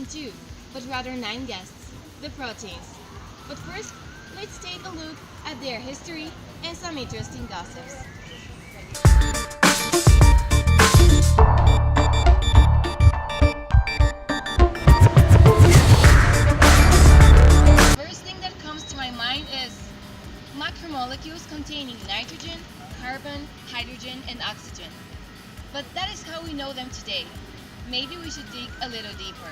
and two, but rather nine guests, the proteins. But first, let's take a look at their history and some interesting gossips. First thing that comes to my mind is macromolecules containing nitrogen, carbon, hydrogen, and oxygen. But that is how we know them today. Maybe we should dig a little deeper.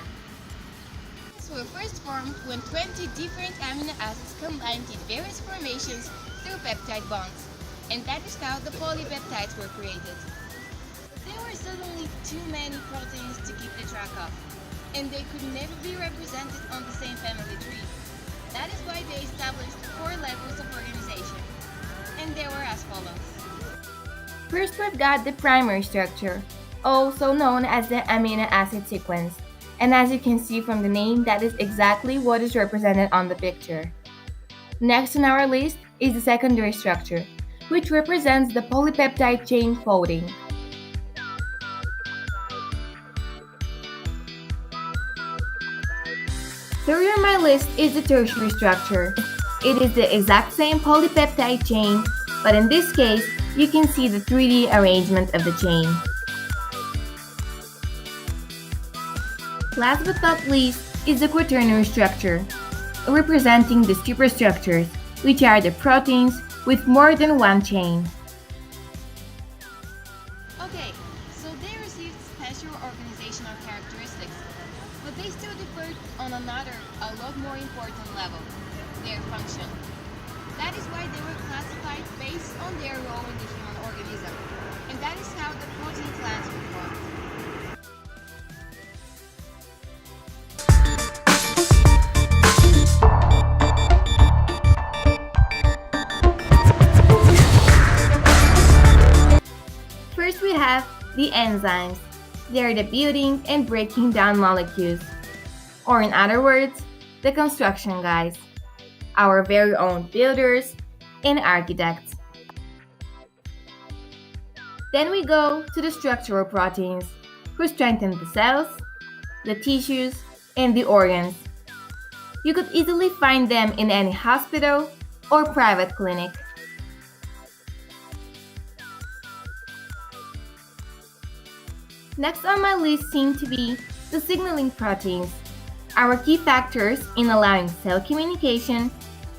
These were first formed when 20 different amino acids combined in various formations through peptide bonds, and that is how the polypeptides were created. There were suddenly too many proteins to keep the track of, and they could never be represented on the same family tree. That is why they established 4 levels of organization, and they were as follows. First, we've got the primary structure, also known as the amino acid sequence. And as you can see from the name, that is exactly what is represented on the picture. Next on our list is the secondary structure, which represents the polypeptide chain folding. Third on my list is the tertiary structure. It is the exact same polypeptide chain, but in this case, you can see the 3D arrangement of the chain. Last but not least is the quaternary structure, representing the superstructures, which are the proteins with more than one chain. Okay, so they received special organizational characteristics, but they still differed on another, a lot more important level, their function. That is why they were classified based on their role in the human organism, and that is how the protein clans were formed. First, we have the enzymes. They are the building and breaking down molecules, or in other words, the construction guys, our very own builders and architects. Then we go to the structural proteins, who strengthen the cells, the tissues, and the organs. You could easily find them in any hospital or private clinic. Next on my list seem to be the signaling proteins, our key factors in allowing cell communication.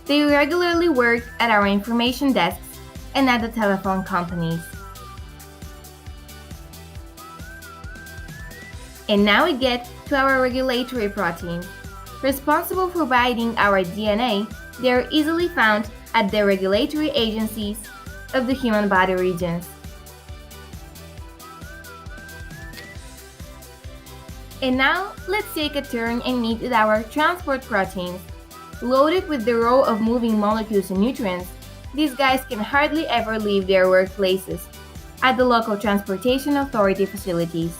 They regularly work at our information desks and at the telephone companies. And now we get to our regulatory proteins. Responsible for providing our DNA, they are easily found at the regulatory agencies of the human body regions. And now, let's take a turn and meet with our transport proteins. Loaded with the role of moving molecules and nutrients, these guys can hardly ever leave their workplaces at the local transportation authority facilities.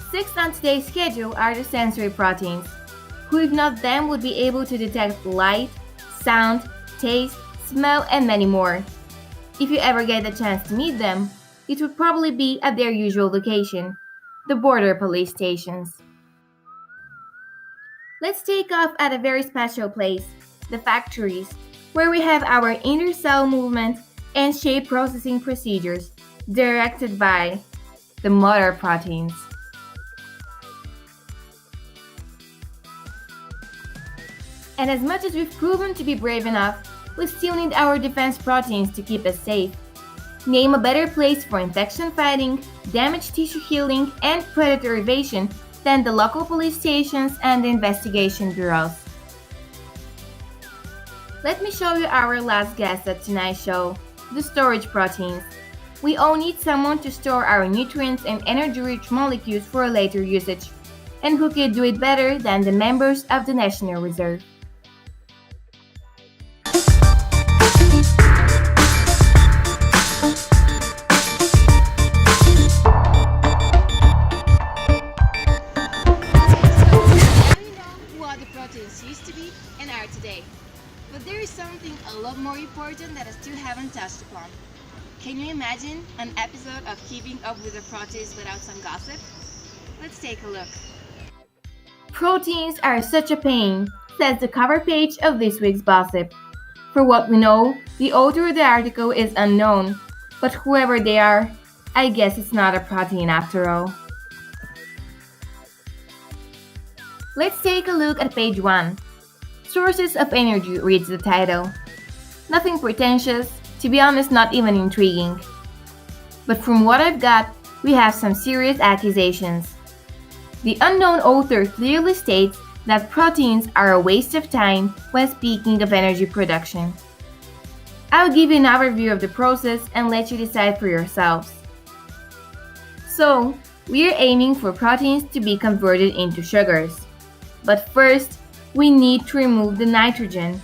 Sixth on today's schedule are the sensory proteins, who if not them would be able to detect light, sound, taste, smell, and many more. If you ever get the chance to meet them, it would probably be at their usual location, the border police stations. Let's take off at a very special place, the factories, where we have our intercell movement and shape processing procedures directed by the motor proteins. And as much as we've proven to be brave enough, we still need our defense proteins to keep us safe. Name a better place for infection fighting, damaged tissue healing, and predator evasion than the local police stations and the investigation bureaus. Let me show you our last guest at tonight's show, the storage proteins. We all need someone to store our nutrients and energy-rich molecules for later usage, and who could do it better than the members of the National Reserve? Used to be and are today. But there is something a lot more important that I still haven't touched upon. Can you imagine an episode of Keeping Up with the Proteins without some gossip? Let's take a look. Proteins are such a pain, says the cover page of this week's Gossip. For what we know, the author of the article is unknown, but whoever they are, I guess it's not a protein after all. Let's take a look at page 1. Sources of Energy reads the title. Nothing pretentious, to be honest, not even intriguing. But from what I've got, we have some serious accusations. The unknown author clearly states that proteins are a waste of time when speaking of energy production. I'll give you an overview of the process and let you decide for yourselves. So, we are aiming for proteins to be converted into sugars. But first, we need to remove the nitrogen.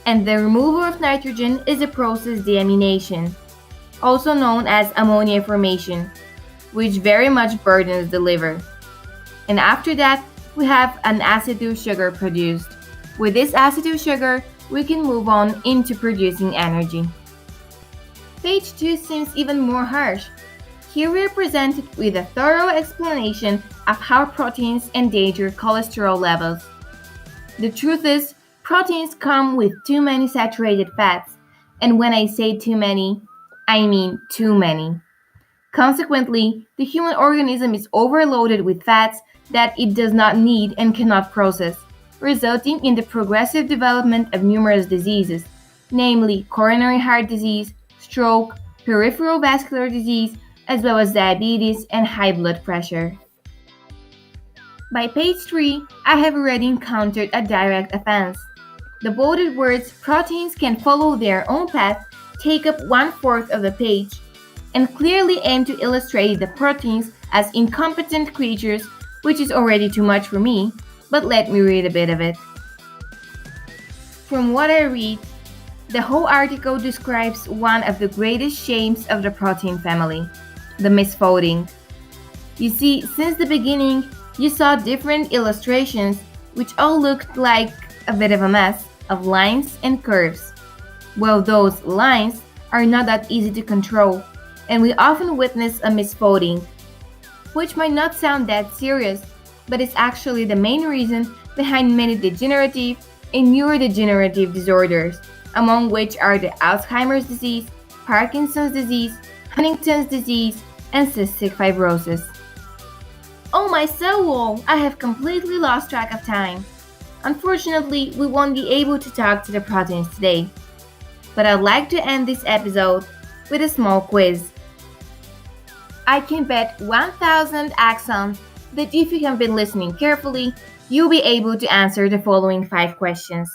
And the removal of nitrogen is a process deamination, also known as ammonia formation, which very much burdens the liver. And after that, we have an aciduous sugar produced. With this aciduous sugar, we can move on into producing energy. Page 2 seems even more harsh. Here we are presented with a thorough explanation of how proteins endanger cholesterol levels. The truth is, proteins come with too many saturated fats, and when I say too many, I mean too many. Consequently, the human organism is overloaded with fats that it does not need and cannot process, resulting in the progressive development of numerous diseases, namely coronary heart disease, stroke, peripheral vascular disease, as well as diabetes and high blood pressure. By page 3, I have already encountered a direct offense. The bolded words proteins can follow their own path take up 1/4 of the page and clearly aim to illustrate the proteins as incompetent creatures, which is already too much for me, but let me read a bit of it. From what I read, the whole article describes one of the greatest shames of the protein family, the misfolding. You see, since the beginning, you saw different illustrations which all looked like a bit of a mess of lines and curves. Well, those lines are not that easy to control, and we often witness a misfolding, which might not sound that serious, but is actually the main reason behind many degenerative and neurodegenerative disorders, among which are the Alzheimer's disease, Parkinson's disease, Huntington's disease, and cystic fibrosis. Oh my soul! I have completely lost track of time. Unfortunately, we won't be able to talk to the proteins today. But I'd like to end this episode with a small quiz. I can bet 1,000 axons that if you have been listening carefully, you'll be able to answer the following 5 questions.